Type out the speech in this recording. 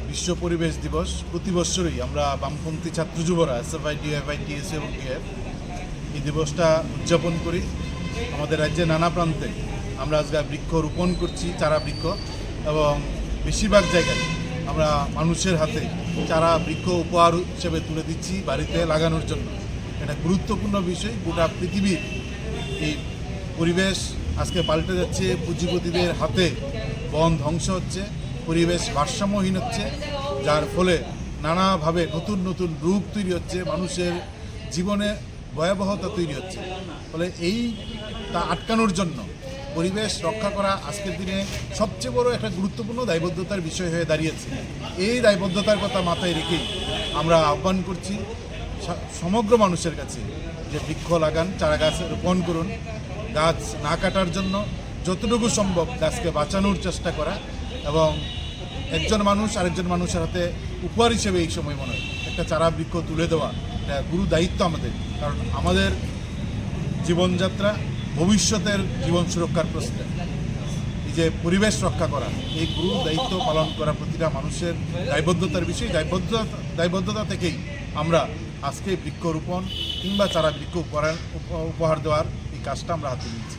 বিশ্ব পরিবেশ দিবস প্রতি বছরই আমরা বামপন্থী ছাত্র যুবরা এসএফআই, ডিএফআই, টিএসইউ এবং টিএফ এই দিবসটা উদযাপন করি। আমাদের রাজ্যে নানা প্রান্তে আমরা আজকে বৃক্ষ রোপণ করছি, চারা বৃক্ষ, এবং বেশিরভাগ জায়গায় আমরা মানুষের হাতে চারা বৃক্ষ উপহার হিসেবে তুলে দিচ্ছি বাড়িতে লাগানোর জন্য। এটা গুরুত্বপূর্ণ বিষয়। গোটা পৃথিবীর এই পরিবেশ আজকে পাল্টে যাচ্ছে, পুঁজিপতিদের হাতে বন ধ্বংস হচ্ছে, পরিবেশ ভারসাম্যহীন হচ্ছে, যার ফলে নানাভাবে নতুন নতুন রোগ তৈরি হচ্ছে, মানুষের জীবনে ভয়াবহতা তৈরি হচ্ছে। ফলে তা আটকানোর জন্য পরিবেশ রক্ষা করা আজকের দিনে সবচেয়ে বড় একটা গুরুত্বপূর্ণ দায়বদ্ধতার বিষয় হয়ে দাঁড়িয়েছে। এই দায়বদ্ধতার কথা মাথায় রেখেই আমরা আহ্বান করছি সমগ্র মানুষের কাছে যে বৃক্ষ লাগান, চারা গাছ রোপণ করুন, গাছ না কাটার জন্য যতটুকু সম্ভব গাছকে বাঁচানোর চেষ্টা করা, এবং একজন মানুষ আরেকজন মানুষের হাতে উপহার হিসেবে এই সময় মনে হয় একটা চারা বৃক্ষ তুলে দেওয়া এটা গুরু দায়িত্ব আমাদের। কারণ আমাদের জীবনযাত্রা ভবিষ্যতের জীবন সুরক্ষার প্রশ্নে এই যে পরিবেশ রক্ষা করা, এই গুরু দায়িত্ব পালন করা প্রতিটা মানুষের দায়বদ্ধতার বিষয়। দায়বদ্ধতা থেকেই আমরা আজকে বৃক্ষরোপণ কিংবা চারা বৃক্ষ উপহার দেওয়ার এই কাজটা আমরা হাতে নিচ্ছি।